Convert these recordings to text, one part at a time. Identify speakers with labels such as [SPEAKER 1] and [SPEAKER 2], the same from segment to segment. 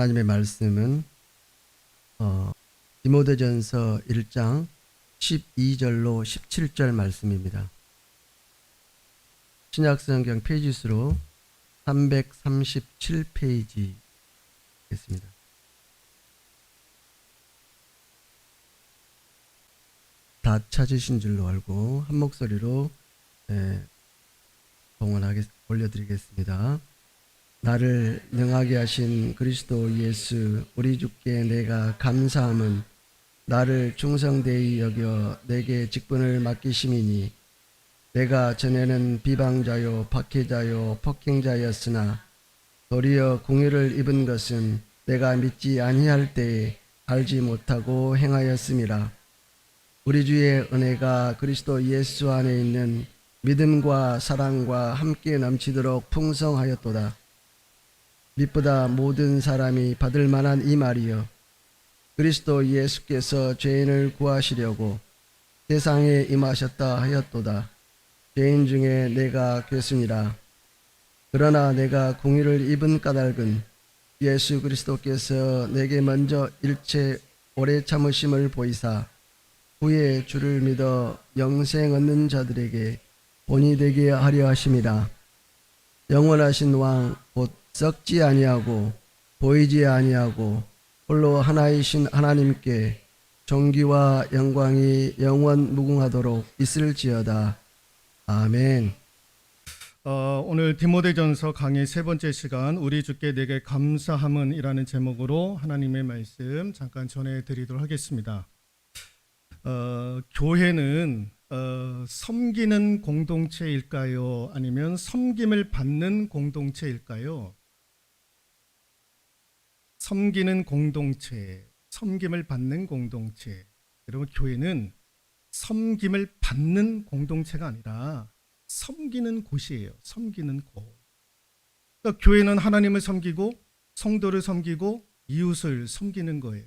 [SPEAKER 1] 하나님의 말씀은 디모데전서 1장 12절로 17절 말씀입니다. 신약성경 페이지 수로 337페이지겠습니다. 다 찾으신 줄로 알고 한 목소리로 올려드리겠습니다. 나를 능하게 하신 그리스도 예수 우리 주께 내가 감사함은 나를 충성되이 여겨 내게 직분을 맡기심이니 내가 전에는 비방자요 박해자요 폭행자였으나 도리어 공의를 입은 것은 내가 믿지 아니할 때에 알지 못하고 행하였음이라. 우리 주의 은혜가 그리스도 예수 안에 있는 믿음과 사랑과 함께 넘치도록 풍성하였도다. 믿보다 모든 사람이 받을 만한 이 말이여, 그리스도 예수께서 죄인을 구하시려고 세상에 임하셨다 하였도다. 죄인 중에 내가 괴순이라. 그러나 내가 공의를 입은 까닭은 예수 그리스도께서 내게 먼저 일체 오래 참으심을 보이사 후에 주를 믿어 영생 얻는 자들에게 본이 되게 하려 하심이라. 영원하신 왕 곧 썩지 아니하고 보이지 아니하고 홀로 하나이신 하나님께 존귀와 영광이 영원 무궁하도록 있을지어다. 아멘.
[SPEAKER 2] 오늘 디모데전서 강의 세 번째 시간, 우리 주께 내게 감사함은 이라는 제목으로 하나님의 말씀 잠깐 전해드리도록 하겠습니다. 교회는 섬기는 공동체일까요? 아니면 섬김을 받는 공동체일까요? 섬기는 공동체, 섬김을 받는 공동체. 여러분, 교회는 섬김을 받는 공동체가 아니라 섬기는 곳이에요. 섬기는 곳. 그러니까 교회는 하나님을 섬기고 성도를 섬기고 이웃을 섬기는 거예요.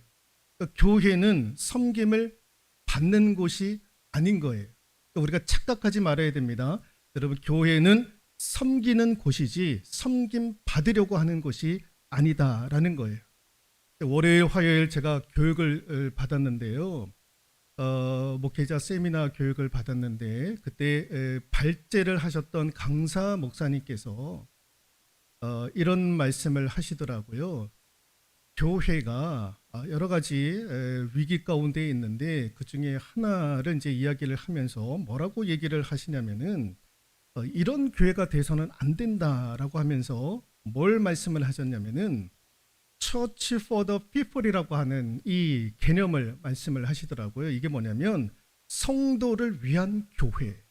[SPEAKER 2] 그러니까 교회는 섬김을 받는 곳이 아닌 거예요. 그러니까 우리가 착각하지 말아야 됩니다. 여러분, 교회는 섬기는 곳이지 섬김 받으려고 하는 곳이 아니다라는 거예요. 월요일, 화요일 제가 교육을 받았는데요. 목회자 세미나 교육을 받았는데 그때 발제를 하셨던 강사 목사님께서 이런 말씀을 하시더라고요. 교회가 여러 가지 위기 가운데 있는데 그 중에 하나를 이제 이야기를 하면서 뭐라고 얘기를 하시냐면은 이런 교회가 돼서는 안 된다라고 하면서 뭘 말씀을 하셨냐면은 Church for the People이라고 하는 이 개념을 말씀을 하시더라고요. 이게 뭐냐면 성도를 위한 교회,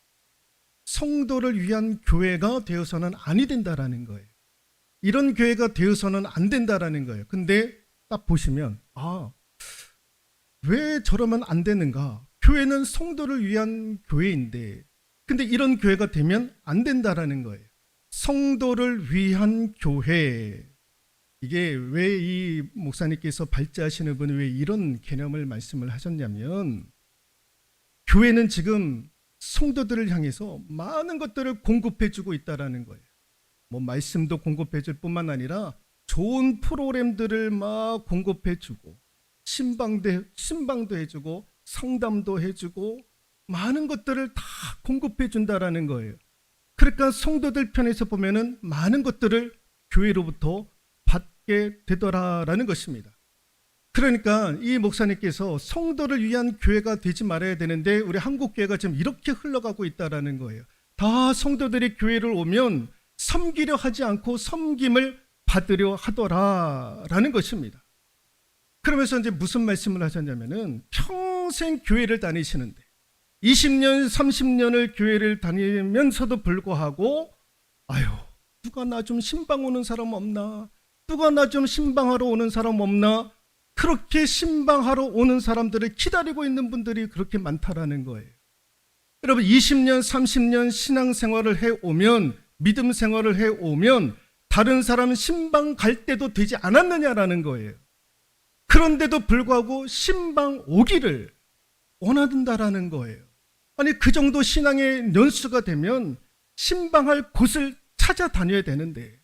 [SPEAKER 2] 성도를 위한 교회가 되어서는 아니 된다라는 거예요. 이런 교회가 되어서는 안 된다라는 거예요. 근데 딱 보시면 왜 저러면 안 되는가? 교회는 성도를 위한 교회인데 근데 이런 교회가 되면 안 된다라는 거예요. 성도를 위한 교회. 이게 왜 이 목사님께서 발제하시는 분이 왜 이런 개념을 말씀을 하셨냐면 교회는 지금 성도들을 향해서 많은 것들을 공급해주고 있다라는 거예요. 뭐 말씀도 공급해줄 뿐만 아니라 좋은 프로그램들을 막 공급해주고 신방도 해주고 상담도 해주고 많은 것들을 다 공급해준다라는 거예요. 그러니까 성도들 편에서 보면은 많은 것들을 교회로부터 받게 되더라라는 것입니다. 그러니까 이 목사님께서 성도를 위한 교회가 되지 말아야 되는데 우리 한국교회가 지금 이렇게 흘러가고 있다라는 거예요. 다 성도들이 교회를 오면 섬기려 하지 않고 섬김을 받으려 하더라라는 것입니다. 그러면서 이제 무슨 말씀을 하셨냐면은 평생 교회를 다니시는데 20년, 30년을 교회를 다니면서도 불구하고 누가 나 좀 신방 오는 사람 없나? 누가 나 좀 신방하러 오는 사람 없나? 그렇게 신방하러 오는 사람들을 기다리고 있는 분들이 그렇게 많다라는 거예요. 여러분, 20년, 30년 신앙생활을 해오면, 믿음 생활을 해오면 다른 사람 신방 갈 때도 되지 않았느냐라는 거예요. 그런데도 불구하고 신방 오기를 원한다라는 거예요. 아니, 그 정도 신앙의 연수가 되면 신방할 곳을 찾아다녀야 되는데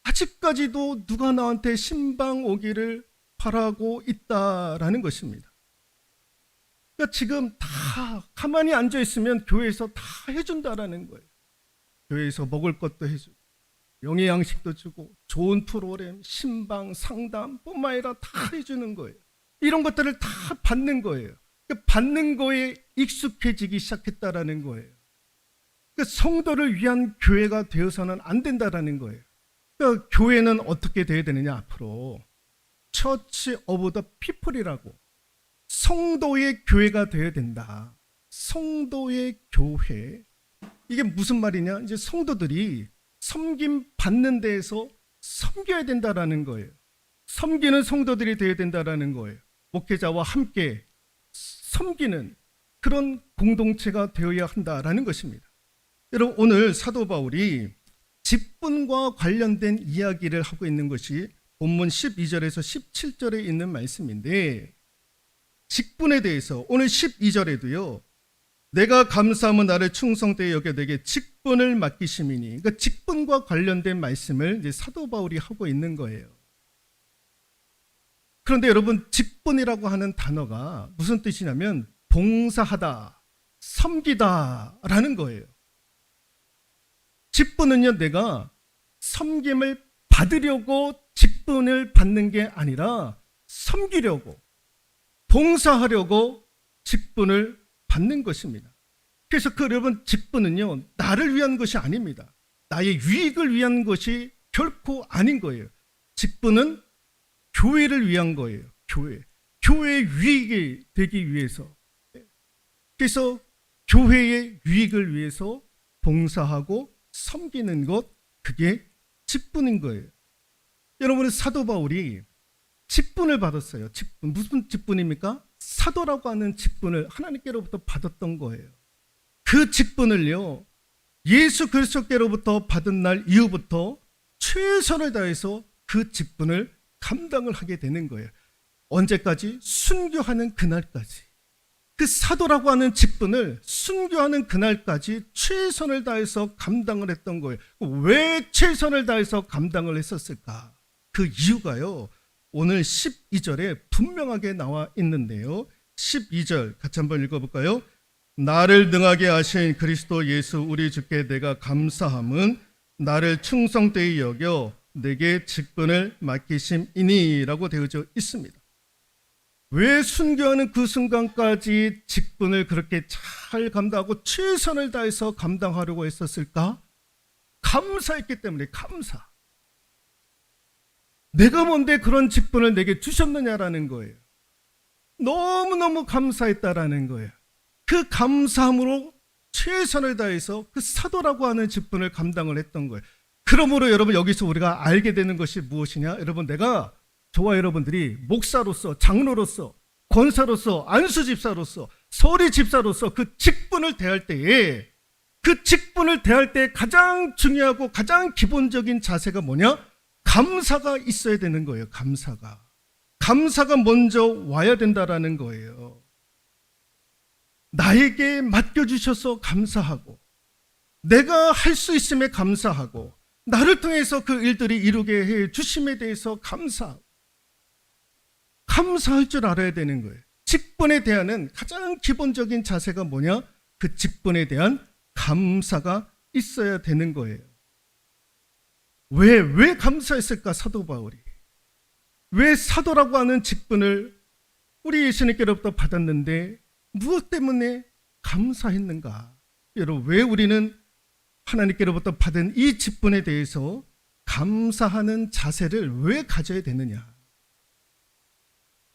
[SPEAKER 2] 아직까지도 누가 나한테 신방 오기를 바라고 있다라는 것입니다. 그러니까 지금 다 가만히 앉아 있으면 교회에서 다 해준다라는 거예요. 교회에서 먹을 것도 해주고 영의 양식도 주고 좋은 프로그램, 신방, 상담 뿐만 아니라 다 해주는 거예요. 이런 것들을 다 받는 거예요. 그러니까 받는 거에 익숙해지기 시작했다라는 거예요. 그러니까 성도를 위한 교회가 되어서는 안 된다라는 거예요. 그러니까 교회는 어떻게 돼야 되느냐 앞으로 처치 오브 더 피플이라고 성도의 교회가 되어야 된다. 성도의 교회. 이게 무슨 말이냐? 이제 성도들이 섬김 받는 데에서 섬겨야 된다라는 거예요. 섬기는 성도들이 되어야 된다라는 거예요. 목회자와 함께 섬기는 그런 공동체가 되어야 한다라는 것입니다. 여러분, 오늘 사도 바울이 직분과 관련된 이야기를 하고 있는 것이 본문 12절에서 17절에 있는 말씀인데, 직분에 대해서 오늘 12절에도요, 내가 감사함은 나를 충성되게 여겨 내게 직분을 맡기심이니, 그러니까 직분과 관련된 말씀을 이제 사도 바울이 하고 있는 거예요. 그런데 여러분, 직분이라고 하는 단어가 무슨 뜻이냐면 봉사하다, 섬기다라는 거예요. 직분은요, 내가 섬김을 받으려고 직분을 받는 게 아니라 섬기려고, 봉사하려고 직분을 받는 것입니다. 그래서 그 여러분, 직분은요, 나를 위한 것이 아닙니다. 나의 유익을 위한 것이 결코 아닌 거예요. 직분은 교회를 위한 거예요. 교회의 유익이 되기 위해서. 그래서 교회의 유익을 위해서 봉사하고 섬기는 것, 그게 직분인 거예요. 여러분, 사도 바울이 직분을 받았어요. 직분. 무슨 직분입니까? 사도라고 하는 직분을 하나님께로부터 받았던 거예요. 그 직분을요, 예수 그리스도께로부터 받은 날 이후부터 최선을 다해서 그 직분을 감당을 하게 되는 거예요. 언제까지? 순교하는 그날까지. 그 사도라고 하는 직분을 순교하는 그날까지 최선을 다해서 감당을 했던 거예요. 왜 최선을 다해서 감당을 했었을까? 그 이유가요, 오늘 12절에 분명하게 나와 있는데요. 12절 같이 한번 읽어볼까요? 나를 능하게 하신 그리스도 예수 우리 주께 내가 감사함은 나를 충성되이 여겨 내게 직분을 맡기심이니 라고 되어져 있습니다. 왜 순교하는 그 순간까지 직분을 그렇게 잘 감당하고 최선을 다해서 감당하려고 했었을까? 감사했기 때문에. 감사. 내가 뭔데 그런 직분을 내게 주셨느냐라는 거예요. 너무너무 감사했다라는 거예요. 그 감사함으로 최선을 다해서 그 사도라고 하는 직분을 감당을 했던 거예요. 그러므로 여러분, 여기서 우리가 알게 되는 것이 무엇이냐? 여러분, 내가 저와 여러분들이 목사로서, 장로로서, 권사로서, 안수집사로서, 서리집사로서 그 직분을 대할 때에, 그 직분을 대할 때 가장 중요하고 가장 기본적인 자세가 뭐냐? 감사가 있어야 되는 거예요. 감사가 먼저 와야 된다라는 거예요. 나에게 맡겨주셔서 감사하고, 내가 할 수 있음에 감사하고, 나를 통해서 그 일들이 이루게 해 주심에 대해서 감사할 줄 알아야 되는 거예요. 직분에 대한 가장 기본적인 자세가 뭐냐? 그 직분에 대한 감사가 있어야 되는 거예요. 왜 감사했을까? 사도 바울이 왜 사도라고 하는 직분을 우리 예수님께로부터 받았는데 무엇 때문에 감사했는가? 여러분, 왜 우리는 하나님께로부터 받은 이 직분에 대해서 감사하는 자세를 왜 가져야 되느냐?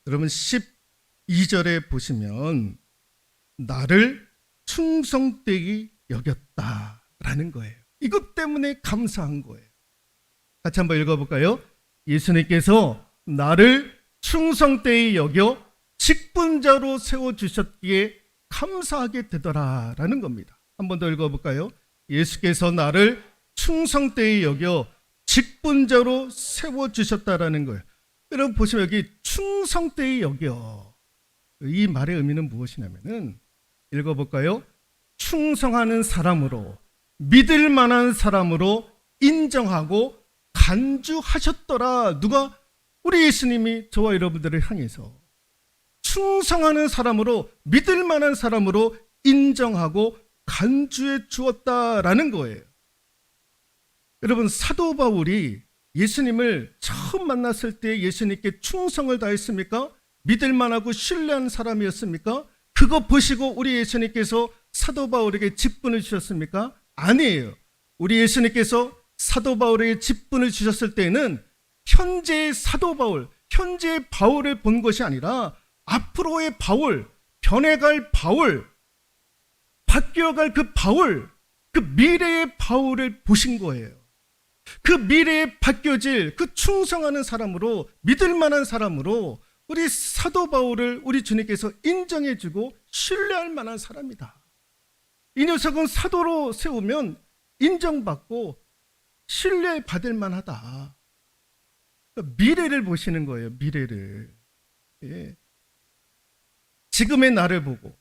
[SPEAKER 2] 여러분, 12절에 보시면 나를 충성되이 여겼다라는 거예요. 이것 때문에 감사한 거예요. 같이 한번 읽어볼까요? 예수님께서 나를 충성되이 여겨 직분자로 세워주셨기에 감사하게 되더라라는 겁니다. 한 번 더 읽어볼까요? 예수께서 나를 충성되이 여겨 직분자로 세워주셨다라는 거예요. 여러분 보시면 여기 충성되이 여겨, 이 말의 의미는 무엇이냐면은, 읽어볼까요? 충성하는 사람으로, 믿을 만한 사람으로 인정하고 간주하셨더라. 누가? 우리 예수님이 저와 여러분들을 향해서 충성하는 사람으로, 믿을 만한 사람으로 인정하고 간주해 주었다라는 거예요. 여러분, 사도 바울이 예수님을 처음 만났을 때 예수님께 충성을 다했습니까? 믿을 만하고 신뢰한 사람이었습니까? 그거 보시고 우리 예수님께서 사도 바울에게 직분을 주셨습니까? 아니에요. 우리 예수님께서 사도 바울에게 직분을 주셨을 때는 현재의 사도 바울, 현재의 바울을 본 것이 아니라 앞으로의 바울, 변해갈 바울, 바뀌어갈 그 바울, 그 미래의 바울을 보신 거예요. 그 미래에 바뀌어질 그 충성하는 사람으로, 믿을 만한 사람으로 우리 사도 바울을 우리 주님께서 인정해주고 신뢰할 만한 사람이다. 이 녀석은 사도로 세우면 인정받고 신뢰받을 만하다. 미래를 보시는 거예요. 미래를. 예. 지금의 나를 보고,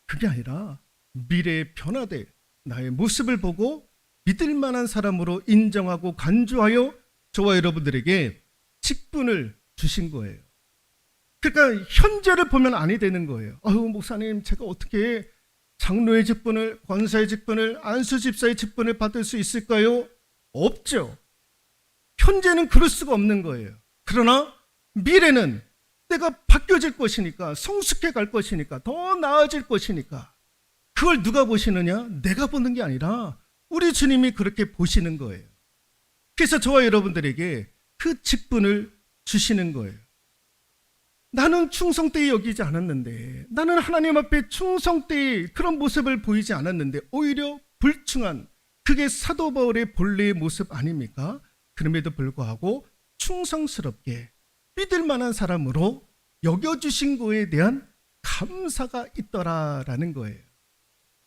[SPEAKER 2] 그게 아니라 미래에 변화될 나의 모습을 보고 믿을 만한 사람으로 인정하고 간주하여 저와 여러분들에게 직분을 주신 거예요. 그러니까 현재를 보면 아니 되는 거예요. 아유, 목사님, 제가 어떻게 장로의 직분을, 권사의 직분을, 안수집사의 직분을 받을 수 있을까요? 없죠. 현재는 그럴 수가 없는 거예요. 그러나 미래는 내가 바뀌어질 것이니까, 성숙해 갈 것이니까, 더 나아질 것이니까, 그걸 누가 보시느냐? 내가 보는 게 아니라 우리 주님이 그렇게 보시는 거예요. 그래서 저와 여러분들에게 그 직분을 주시는 거예요. 나는 충성되이 여기지 않았는데, 나는 하나님 앞에 충성되이 그런 모습을 보이지 않았는데 오히려 불충한, 그게 사도 바울의 본래의 모습 아닙니까? 그럼에도 불구하고 충성스럽게 믿을 만한 사람으로 여겨주신 거에 대한 감사가 있더라라는 거예요.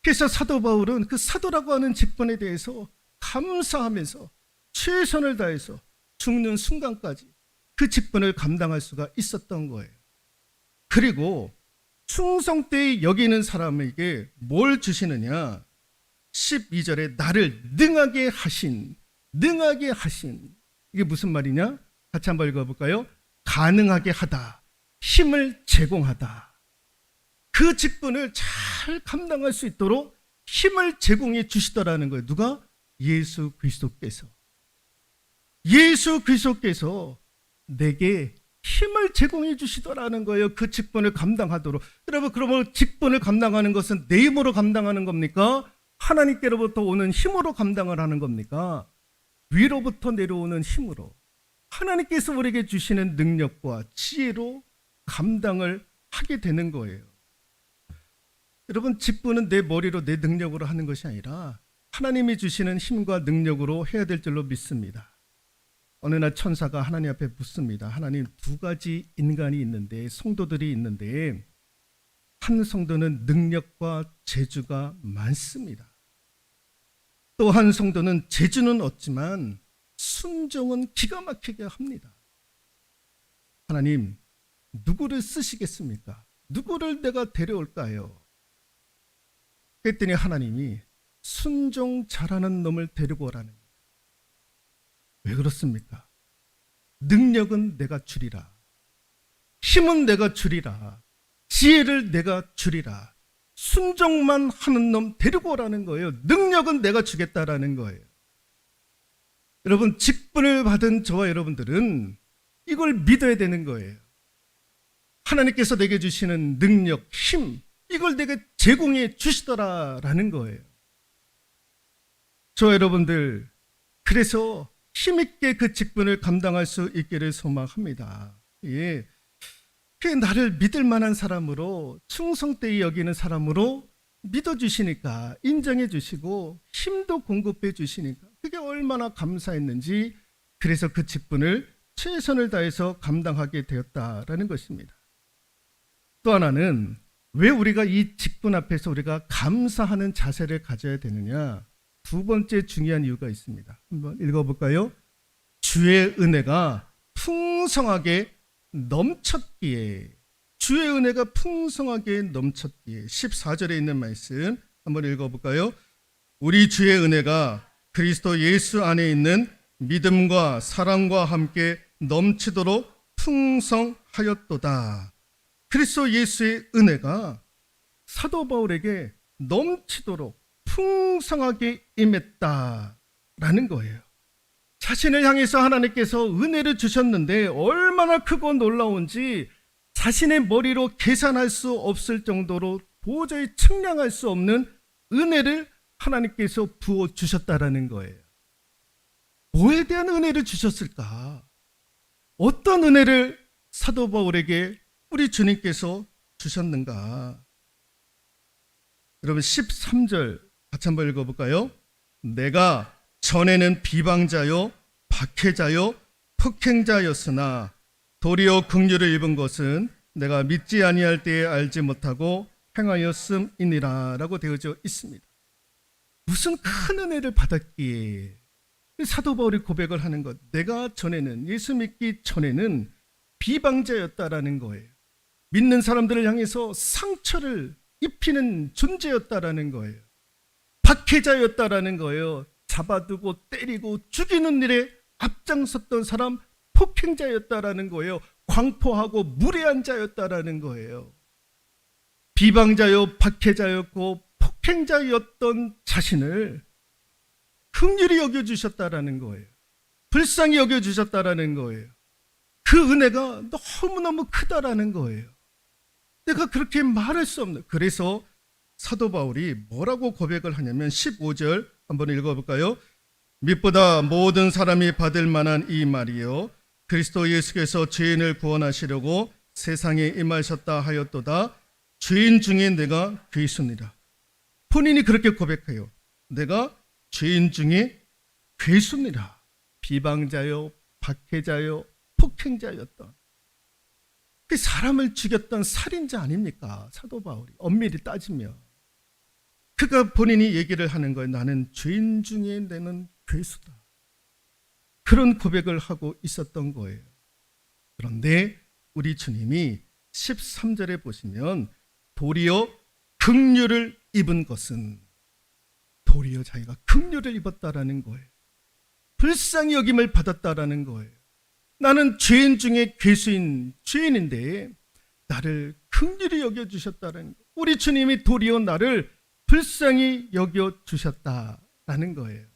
[SPEAKER 2] 그래서 사도 바울은 그 사도라고 하는 직분에 대해서 감사하면서 최선을 다해서 죽는 순간까지 그 직분을 감당할 수가 있었던 거예요. 그리고 충성되이 여기는 사람에게 뭘 주시느냐? 12절에 나를 능하게 하신, 이게 무슨 말이냐? 같이 한번 읽어볼까요? 가능하게 하다, 힘을 제공하다. 그 직분을 잘 감당할 수 있도록 힘을 제공해 주시더라는 거예요. 누가? 예수 그리스도께서. 예수 그리스도께서 내게 힘을 제공해 주시더라는 거예요. 그 직분을 감당하도록. 여러분, 그러면 직분을 감당하는 것은 내 힘으로 감당하는 겁니까? 하나님께로부터 오는 힘으로 감당을 하는 겁니까? 위로부터 내려오는 힘으로, 하나님께서 우리에게 주시는 능력과 지혜로 감당을 하게 되는 거예요. 여러분, 직분은 내 머리로, 내 능력으로 하는 것이 아니라 하나님이 주시는 힘과 능력으로 해야 될 줄로 믿습니다. 어느 날 천사가 하나님 앞에 묻습니다. 하나님, 두 가지 인간이 있는데, 성도들이 있는데, 한 성도는 능력과 재주가 많습니다. 또 한 성도는 재주는 없지만 순종은 기가 막히게 합니다. 하나님, 누구를 쓰시겠습니까? 누구를 내가 데려올까요? 그랬더니 하나님이 순종 잘하는 놈을 데리고 오라는 거예요. 왜 그렇습니까? 능력은 내가 주리라, 힘은 내가 주리라, 지혜를 내가 주리라. 순종만 하는 놈 데리고 오라는 거예요. 능력은 내가 주겠다라는 거예요. 여러분, 직분을 받은 저와 여러분들은 이걸 믿어야 되는 거예요. 하나님께서 내게 주시는 능력, 힘, 이걸 내게 제공해 주시더라라는 거예요. 저와 여러분들, 그래서 힘있게 그 직분을 감당할 수 있기를 소망합니다. 예. 그 나를 믿을 만한 사람으로, 충성되이 여기는 사람으로 믿어주시니까, 인정해 주시고 힘도 공급해 주시니까 그게 얼마나 감사했는지, 그래서 그 직분을 최선을 다해서 감당하게 되었다라는 것입니다. 또 하나는, 왜 우리가 이 직분 앞에서 우리가 감사하는 자세를 가져야 되느냐? 두 번째 중요한 이유가 있습니다. 한번 읽어볼까요? 주의 은혜가 풍성하게 넘쳤기에, 주의 은혜가 풍성하게 넘쳤기에. 14절에 있는 말씀 한번 읽어볼까요? 우리 주의 은혜가 그리스도 예수 안에 있는 믿음과 사랑과 함께 넘치도록 풍성하였도다. 그리스도 예수의 은혜가 사도 바울에게 넘치도록 풍성하게 임했다라는 거예요. 자신을 향해서 하나님께서 은혜를 주셨는데 얼마나 크고 놀라운지 자신의 머리로 계산할 수 없을 정도로 도저히 측량할 수 없는 은혜를 하나님께서 부어 주셨다라는 거예요. 뭐에 대한 은혜를 주셨을까? 어떤 은혜를 사도 바울에게 우리 주님께서 주셨는가? 여러분 13절 같이 한번 읽어볼까요? 내가 전에는 비방자요 박해자요 폭행자였으나 도리어 긍휼을 입은 것은 내가 믿지 아니할 때에 알지 못하고 행하였음이니라 라고 되어져 있습니다. 무슨 큰 은혜를 받았기에 사도 바울이 고백을 하는 것, 내가 전에는, 예수 믿기 전에는 비방자였다라는 거예요. 믿는 사람들을 향해서 상처를 입히는 존재였다라는 거예요. 박해자였다라는 거예요. 잡아두고 때리고 죽이는 일에 앞장섰던 사람, 폭행자였다라는 거예요. 광포하고 무례한 자였다라는 거예요. 비방자요 박해자였고 폭행자였던 자신을 긍휼히 여겨주셨다라는 거예요. 불쌍히 여겨주셨다라는 거예요. 그 은혜가 너무너무 크다라는 거예요. 내가 그렇게 말할 수 없는. 그래서 사도 바울이 뭐라고 고백을 하냐면 15절 한번 읽어볼까요? 밑보다 모든 사람이 받을 만한 이 말이요 그리스도 예수께서 죄인을 구원하시려고 세상에 임하셨다 하였도다. 죄인 중에 내가 괴수니라. 본인이 그렇게 고백해요. 내가 죄인 중에 괴수니라. 비방자요 박해자요 폭행자였던 그 사람을 죽였던 살인자 아닙니까? 사도 바울이 엄밀히 따지면 그가 본인이 얘기를 하는 거예요. 나는 죄인 중에 내는 괴수다. 그런 고백을 하고 있었던 거예요. 그런데 우리 주님이 13절에 보시면 도리어 긍휼을 입은 것은 도리어 자기가 긍휼을 입었다라는 거예요. 불쌍히 여김을 받았다라는 거예요. 나는 죄인 중에 괴수인 죄인인데 나를 긍휼히 여겨주셨다는 거예요. 우리 주님이 도리어 나를 불쌍히 여겨주셨다라는 거예요.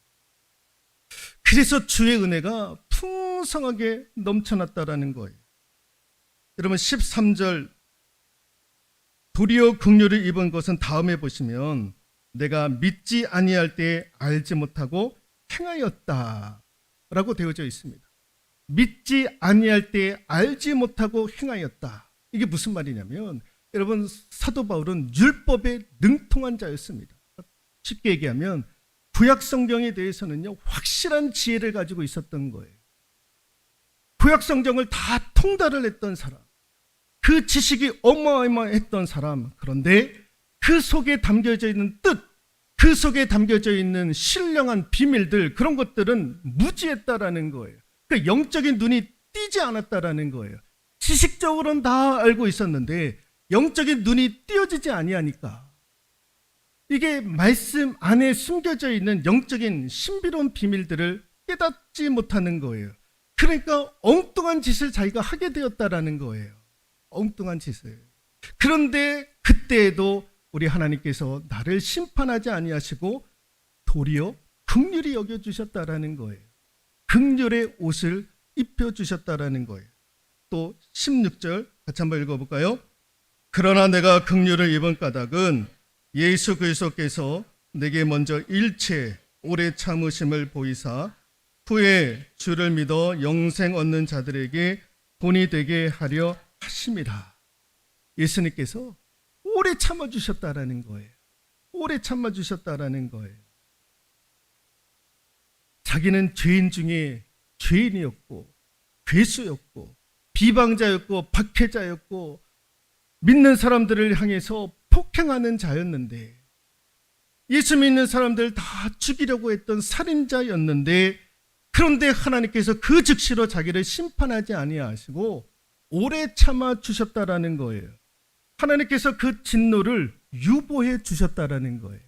[SPEAKER 2] 그래서 주의 은혜가 풍성하게 넘쳐났다라는 거예요. 여러분 13절 도리어 긍휼을 입은 것은 다음에 보시면 내가 믿지 아니할 때 알지 못하고 행하였다라고 되어져 있습니다. 믿지 아니할 때 알지 못하고 행하였다. 이게 무슨 말이냐면 여러분 사도 바울은 율법에 능통한 자였습니다. 쉽게 얘기하면 구약 성경에 대해서는요 확실한 지혜를 가지고 있었던 거예요. 구약 성경을 다 통달을 했던 사람, 그 지식이 어마어마했던 사람. 그런데 그 속에 담겨져 있는 뜻, 그 속에 담겨져 있는 신령한 비밀들, 그런 것들은 무지했다라는 거예요. 그러니까 영적인 눈이 띄지 않았다라는 거예요. 지식적으로는 다 알고 있었는데 영적인 눈이 띄어지지 아니하니까 이게 말씀 안에 숨겨져 있는 영적인 신비로운 비밀들을 깨닫지 못하는 거예요. 그러니까 엉뚱한 짓을 자기가 하게 되었다라는 거예요. 엉뚱한 짓을. 그런데 그때에도 우리 하나님께서 나를 심판하지 아니하시고 도리어 긍휼히 여겨주셨다라는 거예요. 긍휼의 옷을 입혀주셨다라는 거예요. 또 16절 같이 한번 읽어볼까요? 그러나 내가 긍휼을 입은 까닭은 예수 그리스도께서 내게 먼저 일체 오래 참으심을 보이사 후에 주를 믿어 영생 얻는 자들에게 본이 되게 하려 하심이라. 예수님께서 오래 참아주셨다라는 거예요. 오래 참아주셨다라는 거예요. 자기는 죄인 중에 죄인이었고 괴수였고 비방자였고 박해자였고 믿는 사람들을 향해서 폭행하는 자였는데 예수 믿는 사람들 다 죽이려고 했던 살인자였는데 그런데 하나님께서 그 즉시로 자기를 심판하지 아니하시고 오래 참아 주셨다라는 거예요. 하나님께서 그 진노를 유보해 주셨다라는 거예요.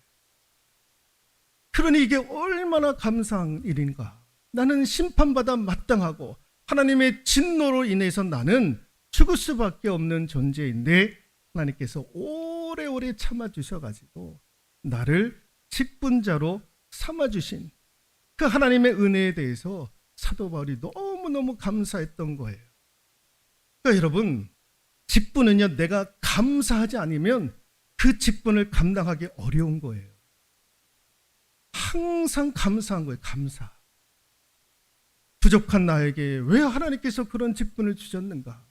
[SPEAKER 2] 그러니 이게 얼마나 감사한 일인가. 나는 심판받아 마땅하고 하나님의 진노로 인해서 나는 죽을 수밖에 없는 존재인데 하나님께서 오래오래 참아주셔가지고 나를 직분자로 삼아주신 그 하나님의 은혜에 대해서 사도 바울이 너무너무 감사했던 거예요. 그러니까 여러분, 직분은요, 내가 감사하지 않으면 그 직분을 감당하기 어려운 거예요. 항상 감사한 거예요. 감사. 부족한 나에게 왜 하나님께서 그런 직분을 주셨는가?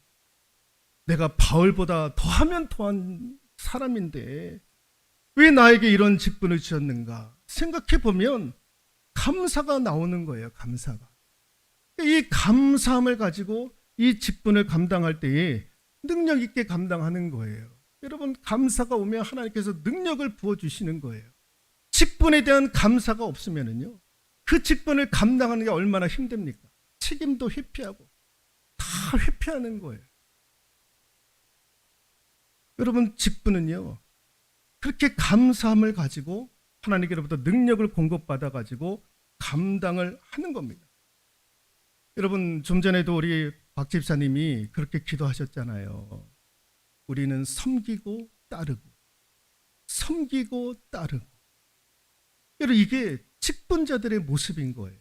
[SPEAKER 2] 내가 바울보다 더하면 더한 사람인데 왜 나에게 이런 직분을 주셨는가? 생각해 보면 감사가 나오는 거예요. 감사가. 이 감사함을 가지고 이 직분을 감당할 때에 능력 있게 감당하는 거예요. 여러분, 감사가 오면 하나님께서 능력을 부어주시는 거예요. 직분에 대한 감사가 없으면요, 그 직분을 감당하는 게 얼마나 힘듭니까? 책임도 회피하고 다 회피하는 거예요. 여러분, 직분은요, 그렇게 감사함을 가지고 하나님께로부터 능력을 공급받아 가지고 감당을 하는 겁니다. 여러분, 좀 전에도 우리 박 집사님이 그렇게 기도하셨잖아요. 우리는 섬기고 따르고 섬기고 따르고. 여러분, 이게 직분자들의 모습인 거예요.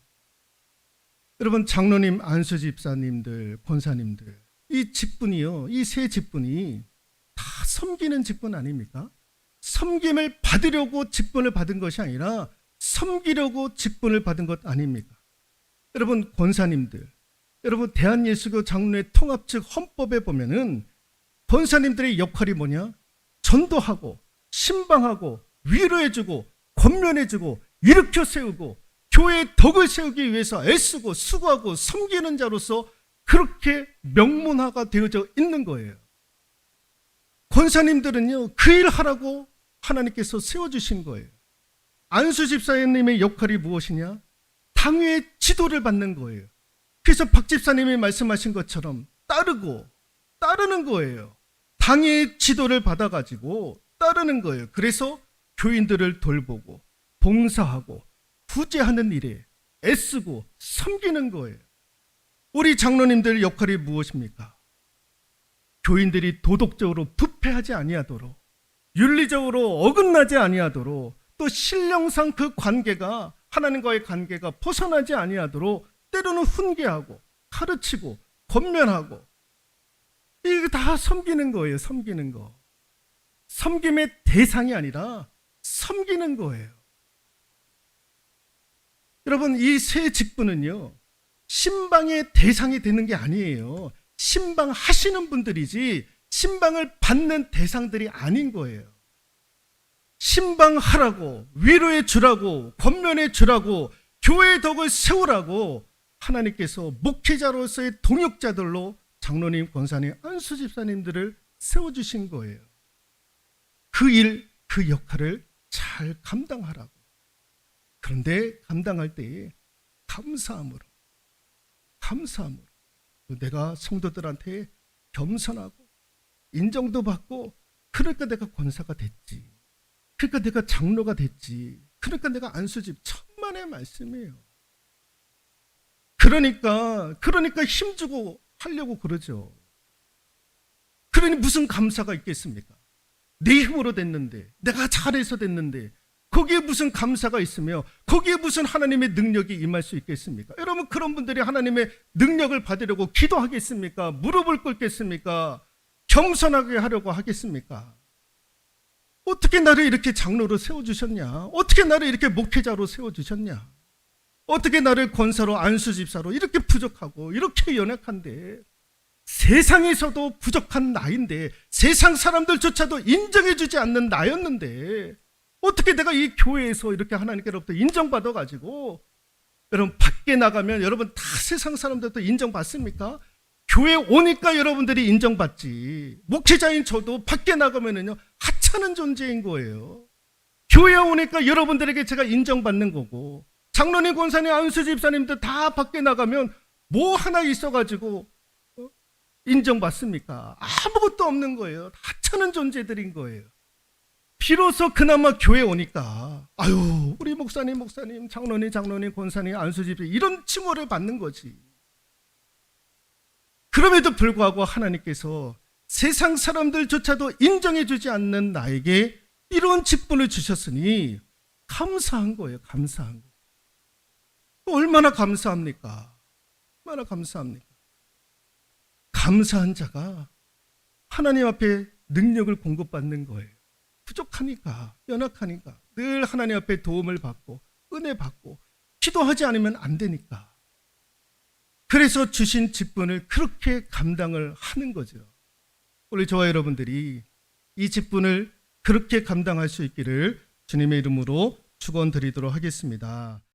[SPEAKER 2] 여러분, 장로님, 안수 집사님들, 권사님들, 이 직분이요, 이 세 직분이 다 섬기는 직분 아닙니까? 섬김을 받으려고 직분을 받은 것이 아니라 섬기려고 직분을 받은 것 아닙니까? 여러분, 권사님들, 여러분, 대한예수교 장로의 통합 측 헌법에 보면은 권사님들의 역할이 뭐냐? 전도하고 신방하고 위로해주고 권면해주고 일으켜 세우고 교회의 덕을 세우기 위해서 애쓰고 수고하고 섬기는 자로서 그렇게 명문화가 되어져 있는 거예요. 권사님들은요, 그 일 하라고 하나님께서 세워주신 거예요. 안수 집사님의 역할이 무엇이냐? 당회의 지도를 받는 거예요. 그래서 박 집사님이 말씀하신 것처럼 따르는 거예요. 당회의 지도를 받아가지고 따르는 거예요. 그래서 교인들을 돌보고 봉사하고 구제하는 일에 애쓰고 섬기는 거예요. 우리 장로님들 역할이 무엇입니까? 교인들이 도덕적으로 부패하지 아니하도록, 윤리적으로 어긋나지 아니하도록, 또 신령상 그 관계가, 하나님과의 관계가 벗어나지 아니하도록 때로는 훈계하고 가르치고 권면하고, 이거 다 섬기는 거예요. 섬기는 거. 섬김의 대상이 아니라 섬기는 거예요. 여러분, 이 세 직분은요, 신방의 대상이 되는 게 아니에요. 신방하시는 분들이지 신방을 받는 대상들이 아닌 거예요. 신방하라고, 위로해 주라고, 권면해 주라고, 교회의 덕을 세우라고 하나님께서 목회자로서의 동역자들로 장로님, 권사님, 안수 집사님들을 세워주신 거예요. 그 일, 그 역할을 잘 감당하라고. 그런데 감당할 때에 감사함으로 내가 성도들한테 겸손하고 인정도 받고, 그러니까 내가 권사가 됐지, 그러니까 내가 장로가 됐지, 그러니까 내가 안수집, 천만의 말씀이에요. 그러니까 힘주고 하려고 그러죠. 그러니 무슨 감사가 있겠습니까? 내 힘으로 됐는데, 내가 잘해서 됐는데 거기에 무슨 감사가 있으며 거기에 무슨 하나님의 능력이 임할 수 있겠습니까? 여러분, 그런 분들이 하나님의 능력을 받으려고 기도하겠습니까? 무릎을 꿇겠습니까? 겸손하게 하려고 하겠습니까? 어떻게 나를 이렇게 장로로 세워주셨냐? 어떻게 나를 이렇게 목회자로 세워주셨냐? 어떻게 나를 권사로, 안수집사로 이렇게 부족하고 이렇게 연약한데, 세상에서도 부족한 나인데, 세상 사람들조차도 인정해주지 않는 나였는데, 어떻게 내가 이 교회에서 이렇게 하나님께로부터 인정받아가지고, 여러분, 밖에 나가면 여러분 다 세상 사람들도 인정받습니까? 교회 오니까 여러분들이 인정받지. 목회자인 저도 밖에 나가면은요, 하찮은 존재인 거예요. 교회에 오니까 여러분들에게 제가 인정받는 거고, 장로님, 권사님, 안수 집사님들 다 밖에 나가면 뭐 하나 있어가지고 인정받습니까? 아무것도 없는 거예요. 하찮은 존재들인 거예요. 비로소 그나마 교회 오니까 아유 우리 목사님 장로님 권사님 안수집사 이런 칭호를 받는 거지. 그럼에도 불구하고 하나님께서 세상 사람들조차도 인정해주지 않는 나에게 이런 직분을 주셨으니 감사한 거예요. 감사한 거. 얼마나 감사합니까? 얼마나 감사합니까? 감사한 자가 하나님 앞에 능력을 공급받는 거예요. 부족하니까, 연약하니까, 늘 하나님 앞에 도움을 받고, 은혜 받고, 기도하지 않으면 안 되니까. 그래서 주신 직분을 그렇게 감당을 하는 거죠. 우리 저와 여러분들이 이 직분을 그렇게 감당할 수 있기를 주님의 이름으로 축원드리도록 하겠습니다.